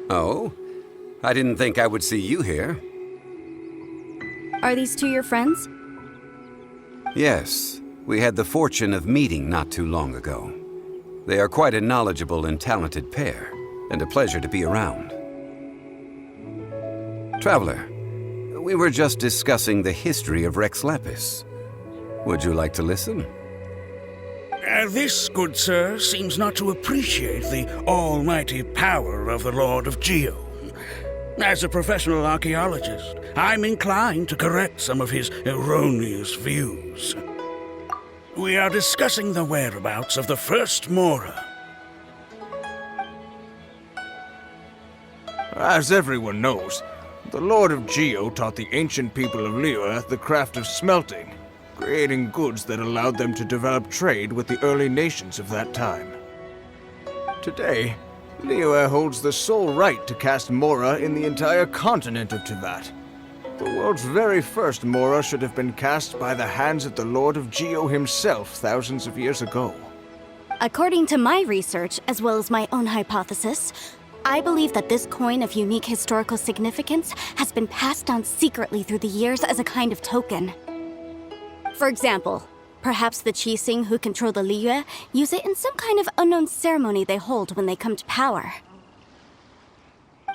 Oh? I didn't think I would see you here. Are these two your friends? Yes, we had the fortune of meeting not too long ago. They are quite a knowledgeable and talented pair, and a pleasure to be around. Traveler, we were just discussing the history of Rex Lapis. Would you like to listen? This, good sir, seems not to appreciate the almighty power of the Lord of Geo. As a professional archaeologist, I'm inclined to correct some of his erroneous views. We are discussing the whereabouts of the first Mora. As everyone knows, the Lord of Geo taught the ancient people of Liyue the craft of smelting, creating goods that allowed them to develop trade with the early nations of that time. Today, Liyue holds the sole right to cast Mora in the entire continent of Teyvat. The world's very first Mora should have been cast by the hands of the Lord of Geo himself thousands of years ago. According to my research, as well as my own hypothesis, I believe that this coin of unique historical significance has been passed down secretly through the years as a kind of token. For example, perhaps the Qixing who control the Liyue use it in some kind of unknown ceremony they hold when they come to power.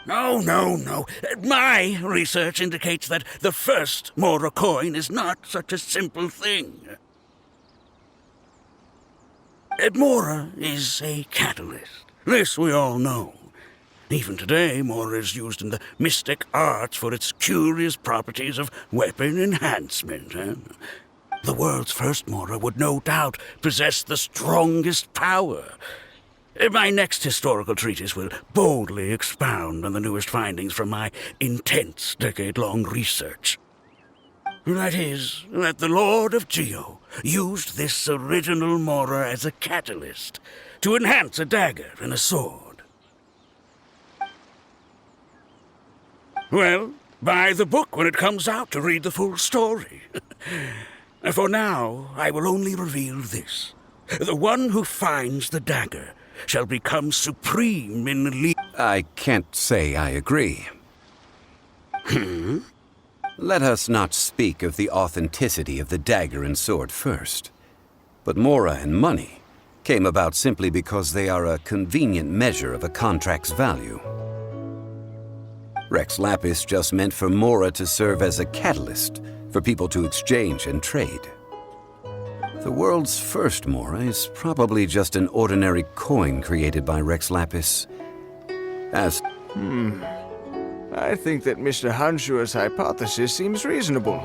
No. My research indicates that the first Mora coin is not such a simple thing. Mora is a catalyst. This we all know. Even today, Mora is used in the mystic arts for its curious properties of weapon enhancement. The world's first Mora would no doubt possess the strongest power. My next historical treatise will boldly expound on the newest findings from my intense decade-long research. That is, that the Lord of Geo used this original Mora as a catalyst to enhance a dagger and a sword. Well, buy the book when it comes out to read the full story. For now, I will only reveal this. The one who finds the dagger shall become supreme in the I can't say I agree. Let us not speak of the authenticity of the dagger and sword first. But Mora and money came about simply because they are a convenient measure of a contract's value. Rex Lapis just meant for Mora to serve as a catalyst for people to exchange and trade. The world's first Mora is probably just an ordinary coin created by Rex Lapis. I think that Mr. Hanshua's hypothesis seems reasonable.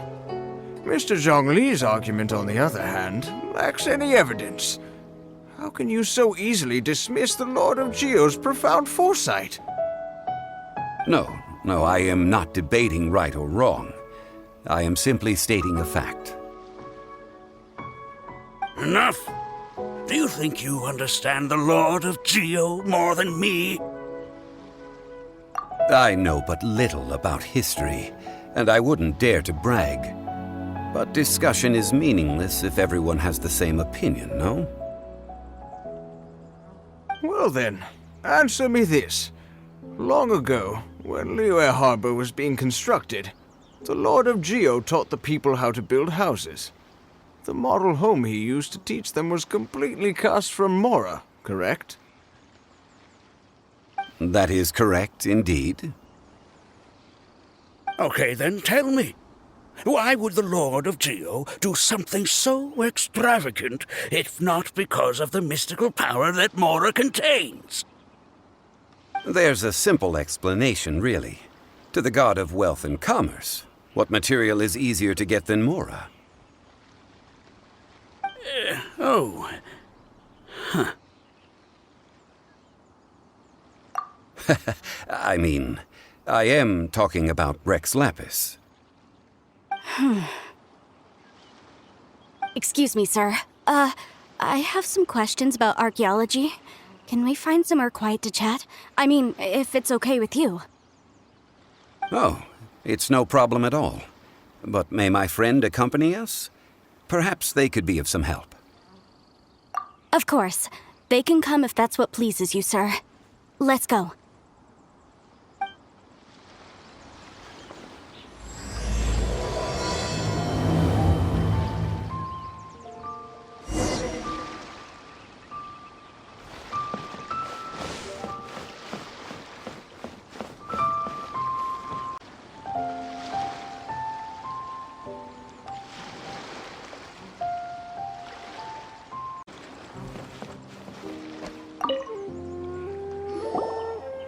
Mr. Zhongli's argument, on the other hand, lacks any evidence. How can you so easily dismiss the Lord of Geo's profound foresight? No, I am not debating right or wrong. I am simply stating a fact. Enough! Do you think you understand the Lord of Geo more than me? I know but little about history, and I wouldn't dare to brag. But discussion is meaningless if everyone has the same opinion, no? Well then, answer me this. Long ago, when Liyue Harbor was being constructed, the Lord of Geo taught the people how to build houses. The model home he used to teach them was completely cast from Mora, correct? That is correct, indeed. Okay, then tell me. Why would the Lord of Geo do something so extravagant if not because of the mystical power that Mora contains? There's a simple explanation, really. To the god of wealth and commerce, what material is easier to get than Mora? I mean, I am talking about Rex Lapis. Excuse me, sir. I have some questions about archaeology. Can we find somewhere quiet to chat? I mean, if it's okay with you. Oh, it's no problem at all. But may my friend accompany us? Perhaps they could be of some help. Of course. They can come if that's what pleases you, sir. Let's go.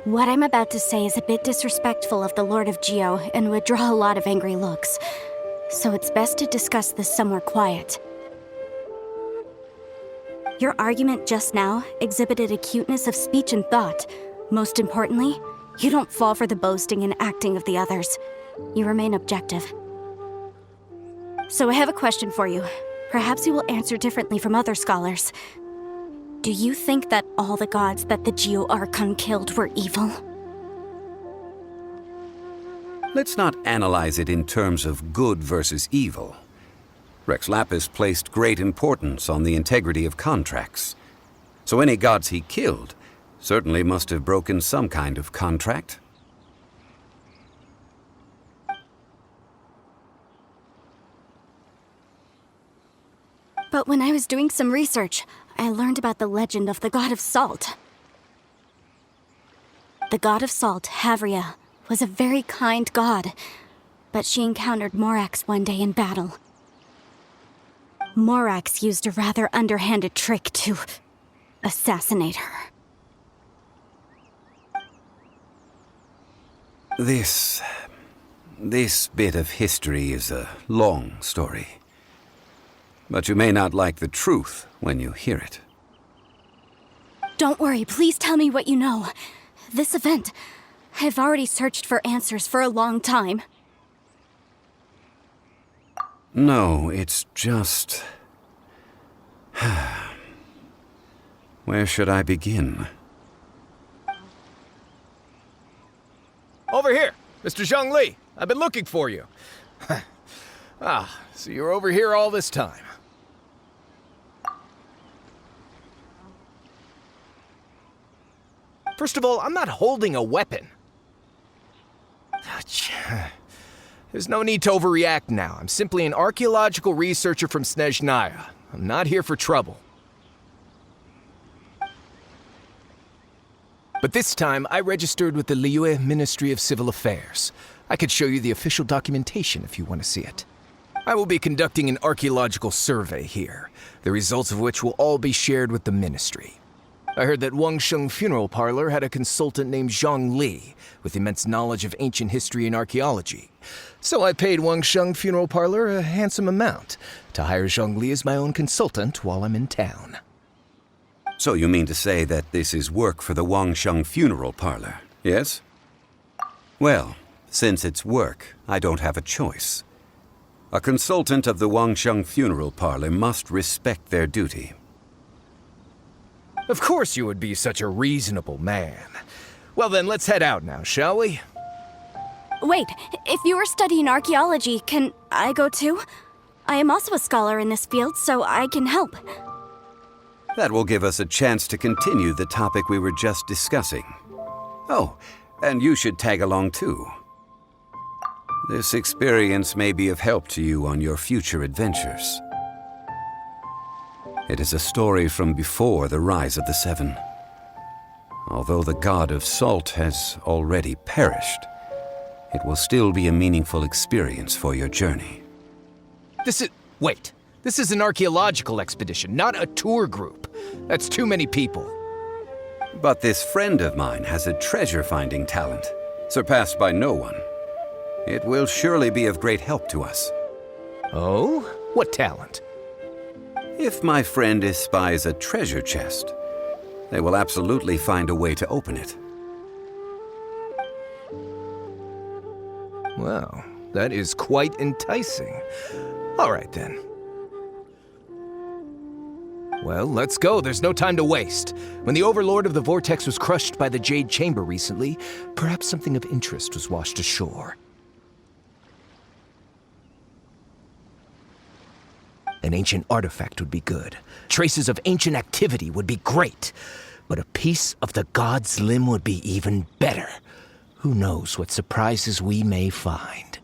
What I'm about to say is a bit disrespectful of the Lord of Geo and would draw a lot of angry looks. So it's best to discuss this somewhere quiet. Your argument just now exhibited acuteness of speech and thought. Most importantly, you don't fall for the boasting and acting of the others. You remain objective. So I have a question for you. Perhaps you will answer differently from other scholars. Do you think that all the gods that the Geo Archon killed were evil? Let's not analyze it in terms of good versus evil. Rex Lapis placed great importance on the integrity of contracts. So any gods he killed certainly must have broken some kind of contract. But when I was doing some research, I learned about the legend of the god of salt. The god of salt, Havria, was a very kind god, but she encountered Morax one day in battle. Morax used a rather underhanded trick to assassinate her. This bit of history is a long story. But you may not like the truth when you hear it. Don't worry, please tell me what you know. This event, I've already searched for answers for a long time. No, it's just... Where should I begin? Over here, Mr. Zhongli. I've been looking for you. So you're over here all this time. First of all, I'm not holding a weapon. There's no need to overreact now. I'm simply an archaeological researcher from Snezhnaya. I'm not here for trouble. But this time, I registered with the Liyue Ministry of Civil Affairs. I could show you the official documentation if you want to see it. I will be conducting an archaeological survey here, the results of which will all be shared with the ministry. I heard that Wangsheng Funeral Parlor had a consultant named Zhang Li, with immense knowledge of ancient history and archaeology. So I paid Wangsheng Funeral Parlor a handsome amount to hire Zhang Li as my own consultant while I'm in town. So you mean to say that this is work for the Wangsheng Funeral Parlor, yes? Well, since it's work, I don't have a choice. A consultant of the Wangsheng Funeral Parlor must respect their duty. Of course you would be such a reasonable man. Well then, let's head out now, shall we? Wait, if you are studying archaeology, can I go too? I am also a scholar in this field, so I can help. That will give us a chance to continue the topic we were just discussing. Oh, and you should tag along too. This experience may be of help to you on your future adventures. It is a story from before the rise of the Seven. Although the god of salt has already perished, it will still be a meaningful experience for your journey. Wait. This is an archaeological expedition, not a tour group. That's too many people. But this friend of mine has a treasure-finding talent, surpassed by no one. It will surely be of great help to us. Oh? What talent? If my friend espies a treasure chest, they will absolutely find a way to open it. Well, that is quite enticing. All right, then. Well, let's go. There's no time to waste. When the Overlord of the Vortex was crushed by the Jade Chamber recently, perhaps something of interest was washed ashore. An ancient artifact would be good. Traces of ancient activity would be great. But a piece of the god's limb would be even better. Who knows what surprises we may find.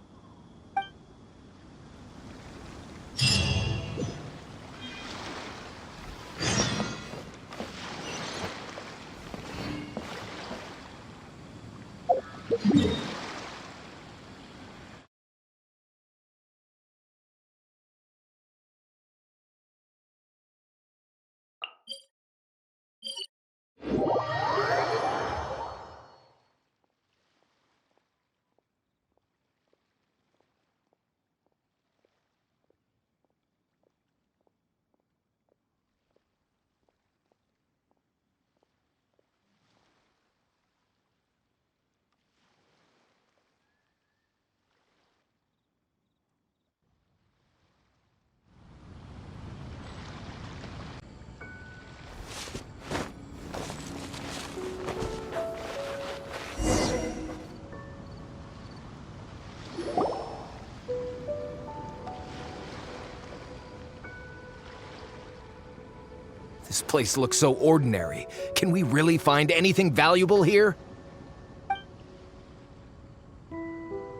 This place looks so ordinary. Can we really find anything valuable here?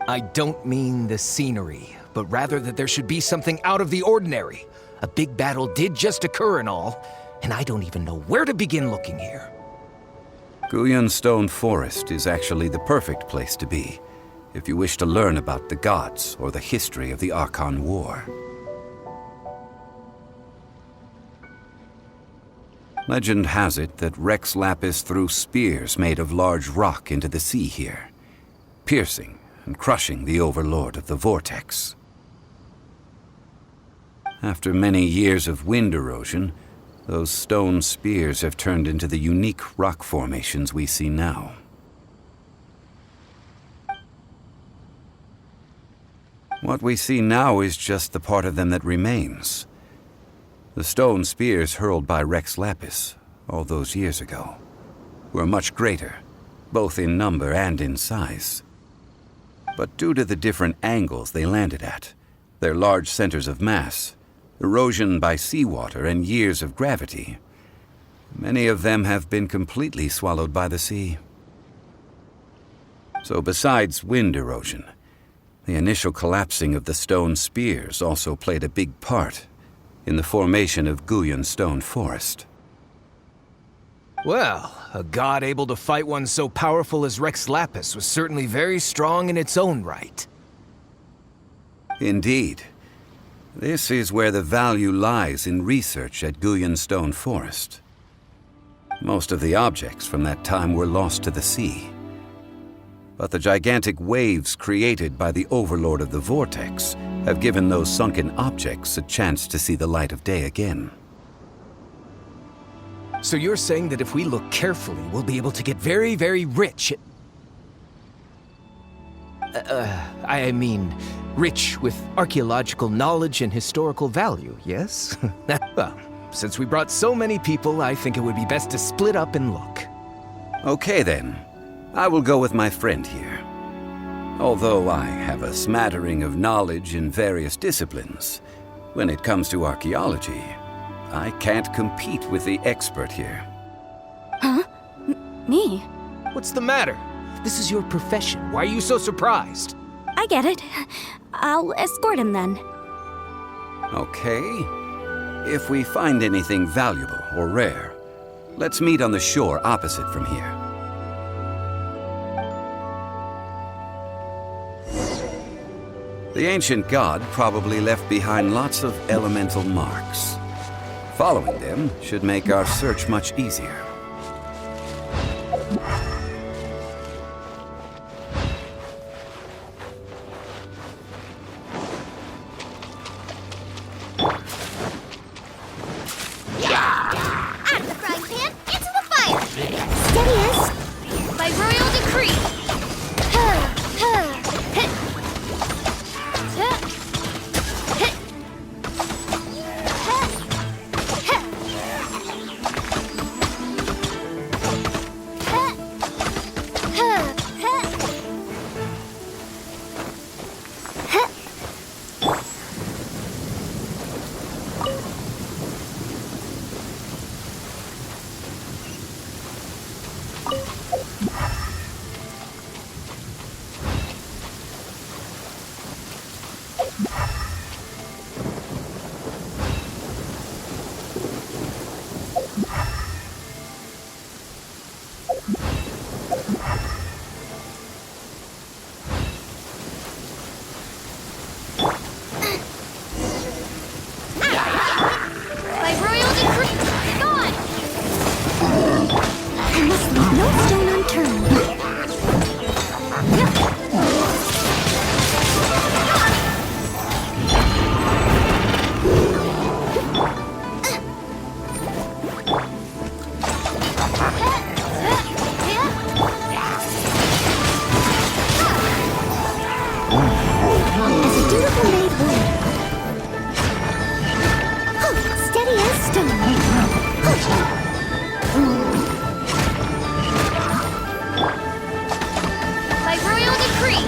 I don't mean the scenery, but rather that there should be something out of the ordinary. A big battle did just occur and all, and I don't even know where to begin looking here. Guyon Stone Forest is actually the perfect place to be, if you wish to learn about the gods or the history of the Archon War. Legend has it that Rex Lapis threw spears made of large rock into the sea here, piercing and crushing the overlord of the vortex. After many years of wind erosion, those stone spears have turned into the unique rock formations we see now. What we see now is just the part of them that remains. The stone spears hurled by Rex Lapis all those years ago were much greater, both in number and in size. But due to the different angles they landed at, their large centers of mass, erosion by seawater, and years of gravity, many of them have been completely swallowed by the sea. So besides wind erosion, the initial collapsing of the stone spears also played a big part in the formation of Guyon Stone Forest. Well, a god able to fight one so powerful as Rex Lapis was certainly very strong in its own right. Indeed. This is where the value lies in research at Guyon Stone Forest. Most of the objects from that time were lost to the sea. But the gigantic waves created by the overlord of the vortex have given those sunken objects a chance to see the light of day again. So you're saying that if we look carefully, we'll be able to get very, very rich I mean, rich with archaeological knowledge and historical value, yes? Well, since we brought so many people, I think it would be best to split up and look. Okay then. I will go with my friend here. Although I have a smattering of knowledge in various disciplines, when it comes to archaeology, I can't compete with the expert here. Huh? Me? What's the matter? This is your profession. Why are you so surprised? I get it. I'll escort him then. Okay. If we find anything valuable or rare, let's meet on the shore opposite from here. The ancient god probably left behind lots of elemental marks. Following them should make our search much easier. Out of the frying pan, into the fire! Steadiest! By royal decree! By royal decree! Gone! I must leave no stone unturned. As a dutiful maid would. Steady as stone. By royal decree!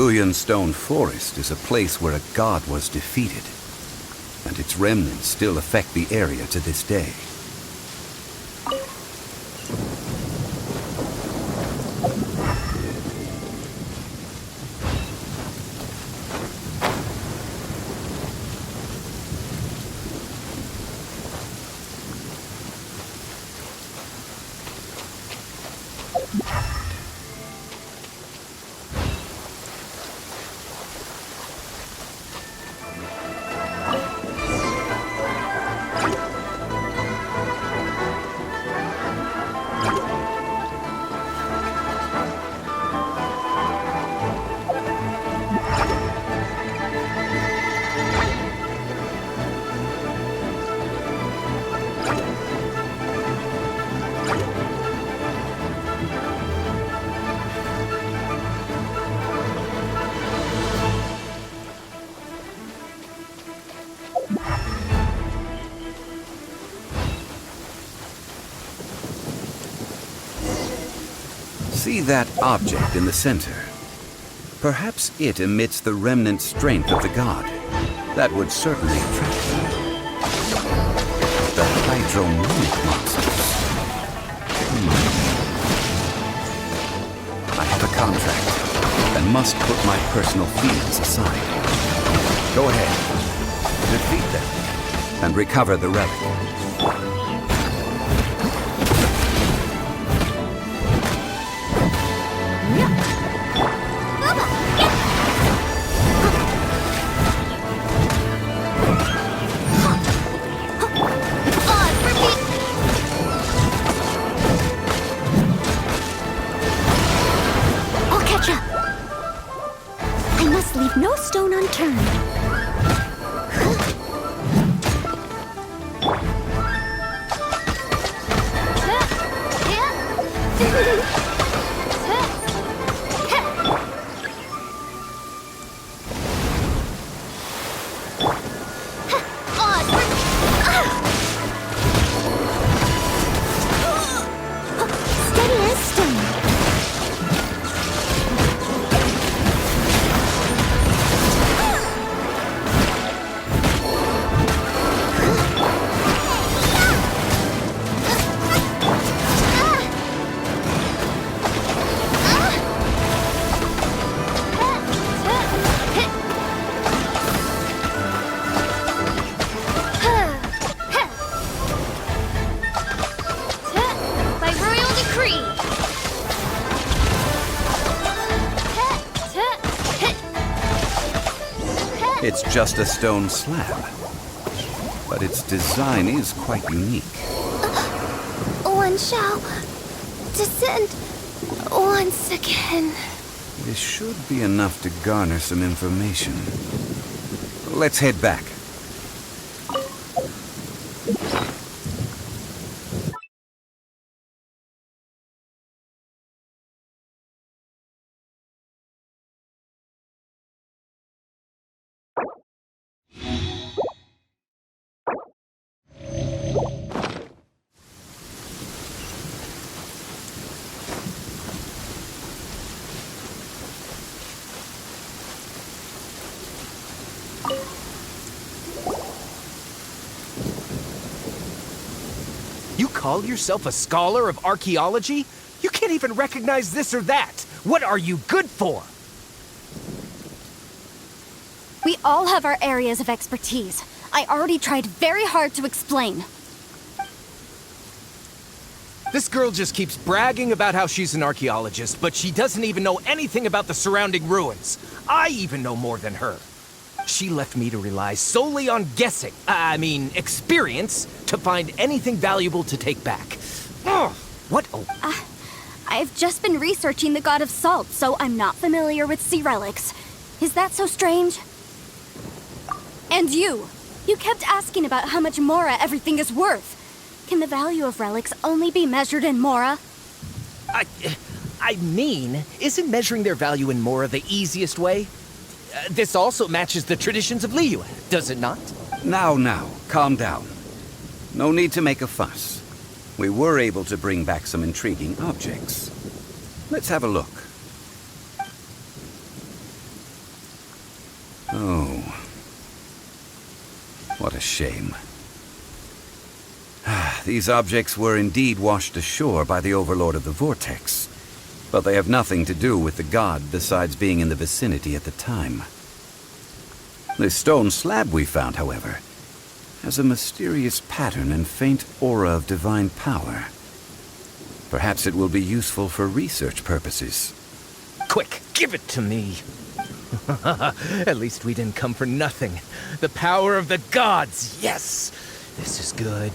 Guyan Stone Forest is a place where a god was defeated, and its remnants still affect the area to this day. See that object in the center? Perhaps it emits the remnant strength of the god. That would certainly attract them. The hydromonic monsters. I have a contract and must put my personal feelings aside. Go ahead. Defeat them and recover the relic. Leave no stone unturned. Steady as stone. It's just a stone slab, but its design is quite unique. One shall descend once again. This should be enough to garner some information. Let's head back. You call yourself a scholar of archaeology? You can't even recognize this or that. What are you good for? We all have our areas of expertise. I already tried very hard to explain. This girl just keeps bragging about how she's an archaeologist, but she doesn't even know anything about the surrounding ruins. I even know more than her. She left me to rely solely on guessing, experience, to find anything valuable to take back. Ugh, what a... I've just been researching the god of salt, so I'm not familiar with sea relics. Is that so strange? And you kept asking about how much Mora everything is worth. Can the value of relics only be measured in Mora? Isn't measuring their value in Mora the easiest way? This also matches the traditions of Liyue, does it not? Now, calm down. No need to make a fuss. We were able to bring back some intriguing objects. Let's have a look. What a shame. These objects were indeed washed ashore by the Overlord of the Vortex, but they have nothing to do with the god besides being in the vicinity at the time. This stone slab we found, however, has a mysterious pattern and faint aura of divine power. Perhaps it will be useful for research purposes. Quick, give it to me. At least we didn't come for nothing. The power of the gods, yes! This is good.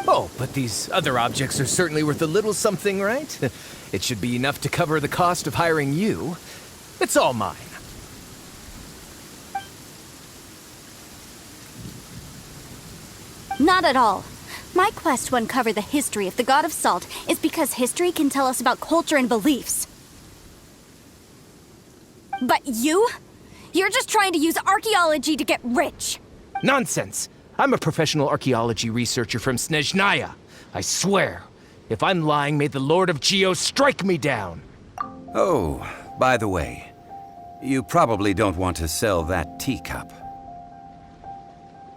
Oh, but these other objects are certainly worth a little something, right? It should be enough to cover the cost of hiring you. It's all mine. Not at all. My quest to uncover the history of the God of Salt is because history can tell us about culture and beliefs. But you? You're just trying to use archaeology to get rich. Nonsense! I'm a professional archaeology researcher from Snezhnaya. I swear, if I'm lying, may the Lord of Geo strike me down. Oh, by the way, you probably don't want to sell that teacup.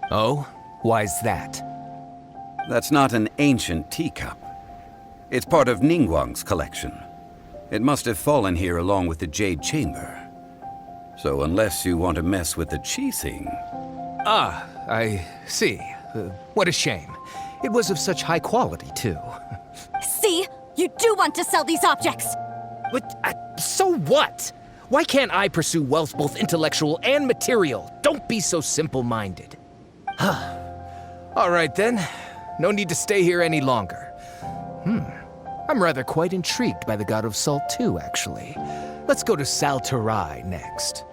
Oh? Why's that? That's not an ancient teacup. It's part of Ningguang's collection. It must have fallen here along with the Jade Chamber. So unless you want to mess with the Qixing... Ah, I see. What a shame. It was of such high quality, too. See? You do want to sell these objects! So what? Why can't I pursue wealth both intellectual and material? Don't be so simple-minded. All right, then. No need to stay here any longer. I'm rather quite intrigued by the God of Salt, too, actually. Let's go to Sal Flore next.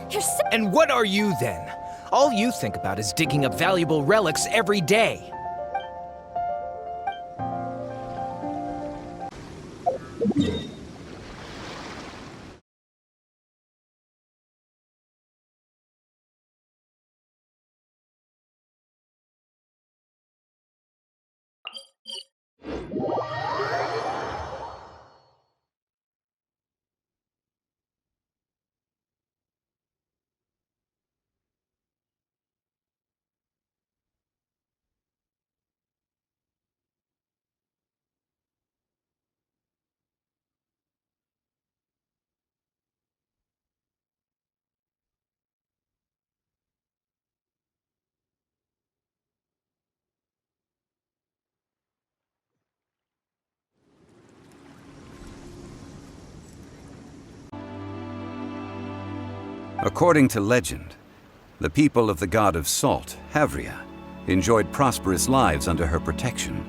You're so— And what are you, then? All you think about is digging up valuable relics every day. According to legend, the people of the God of Salt, Havria, enjoyed prosperous lives under her protection.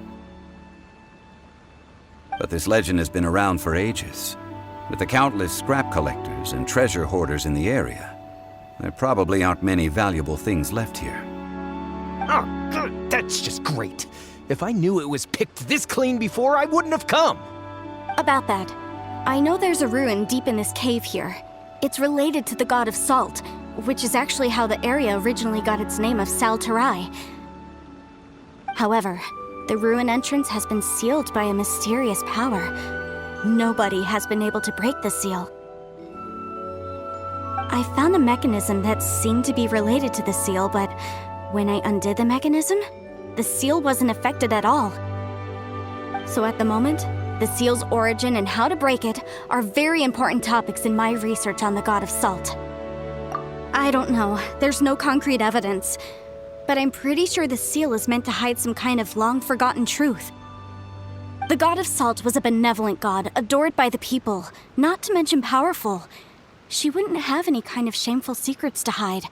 But this legend has been around for ages. With the countless scrap collectors and treasure hoarders in the area, there probably aren't many valuable things left here. Oh, good. That's just great. If I knew it was picked this clean before, I wouldn't have come. About that, I know there's a ruin deep in this cave here. It's related to the God of Salt, which is actually how the area originally got its name of Sal Flore. However, the ruin entrance has been sealed by a mysterious power. Nobody has been able to break the seal. I found a mechanism that seemed to be related to the seal, but when I undid the mechanism, the seal wasn't affected at all. So at the moment, the seal's origin and how to break it are very important topics in my research on the God of Salt. I don't know, there's no concrete evidence, but I'm pretty sure the seal is meant to hide some kind of long-forgotten truth. The God of Salt was a benevolent god, adored by the people, not to mention powerful. She wouldn't have any kind of shameful secrets to hide.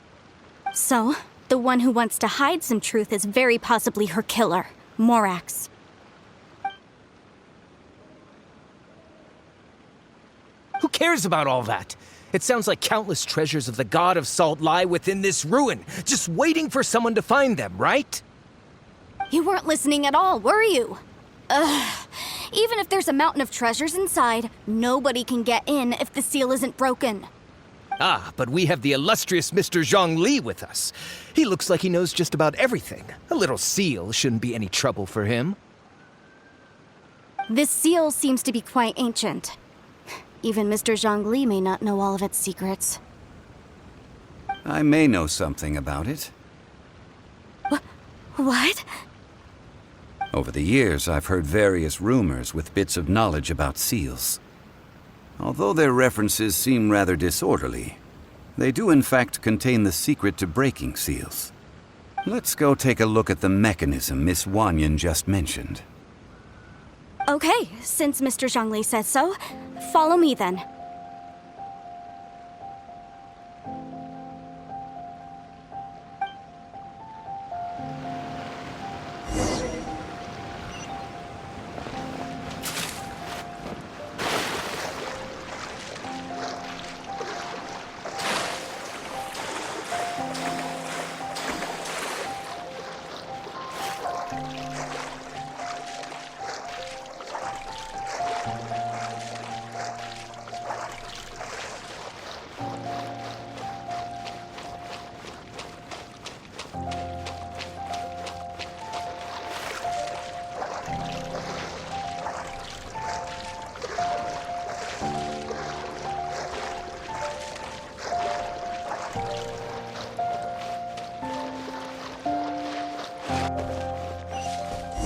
So, the one who wants to hide some truth is very possibly her killer, Morax. Who cares about all that? It sounds like countless treasures of the God of Salt lie within this ruin, just waiting for someone to find them, right? You weren't listening at all, were you? Even if there's a mountain of treasures inside, nobody can get in if the seal isn't broken. Ah, but we have the illustrious Mr. Zhongli with us. He looks like he knows just about everything. A little seal shouldn't be any trouble for him. This seal seems to be quite ancient. Even Mr. Zhongli may not know all of its secrets. I may know something about it. What? Over the years, I've heard various rumors with bits of knowledge about seals. Although their references seem rather disorderly, they do in fact contain the secret to breaking seals. Let's go take a look at the mechanism Miss Wanyan just mentioned. Okay, since Mr. Zhongli says so, follow me then.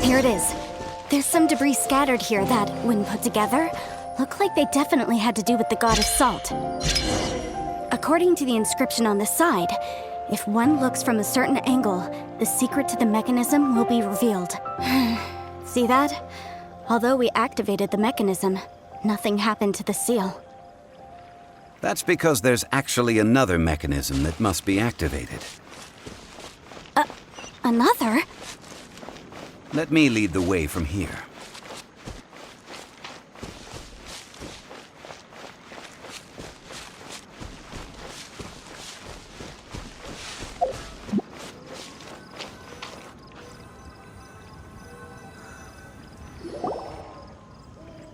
Here it is. There's some debris scattered here that, when put together, look like they definitely had to do with the god of salt. According to the inscription on the side, if one looks from a certain angle, the secret to the mechanism will be revealed. See that? Although we activated the mechanism, nothing happened to the seal. That's because there's actually another mechanism that must be activated. Another? Let me lead the way from here.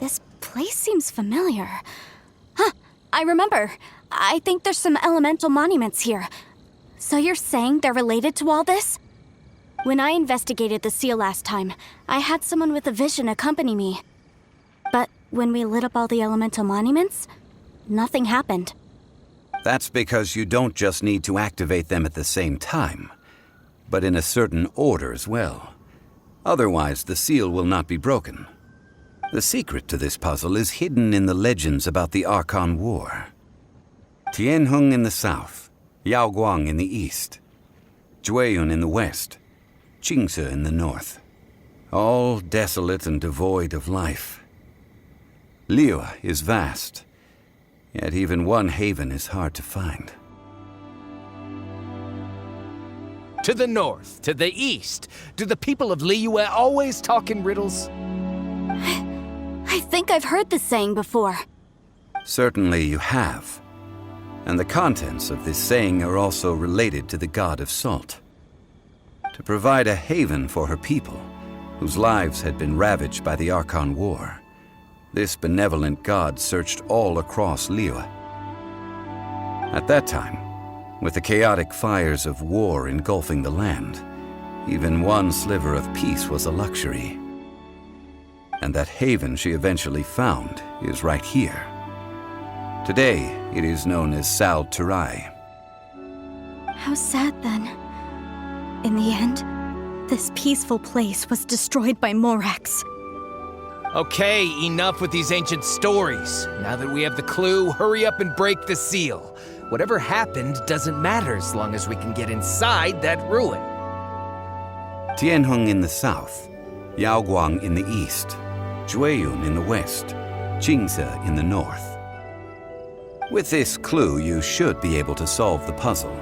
This place seems familiar. Huh, I remember. I think there's some elemental monuments here. So you're saying they're related to all this? When I investigated the seal last time, I had someone with a vision accompany me. But when we lit up all the elemental monuments, nothing happened. That's because you don't just need to activate them at the same time, but in a certain order as well. Otherwise, the seal will not be broken. The secret to this puzzle is hidden in the legends about the Archon War. Tianheng in the south, Yaoguang in the east, Jueyun in the west, Qingce in the north. All desolate and devoid of life. Liyue is vast, yet even one haven is hard to find. To the north, to the east. Do the people of Liyue always talk in riddles? I think I've heard this saying before. Certainly you have. And the contents of this saying are also related to the god of salt. To provide a haven for her people, whose lives had been ravaged by the Archon War, this benevolent god searched all across Liyue. At that time, with the chaotic fires of war engulfing the land, even one sliver of peace was a luxury. And that haven she eventually found is right here. Today, it is known as Sal Flore. How sad then. In the end, this peaceful place was destroyed by Morax. Okay, enough with these ancient stories. Now that we have the clue, hurry up and break the seal. Whatever happened doesn't matter as long as we can get inside that ruin. Tianheng in the south, Yaoguang in the east, Jueyun in the west, Qingce in the north. With this clue, you should be able to solve the puzzle.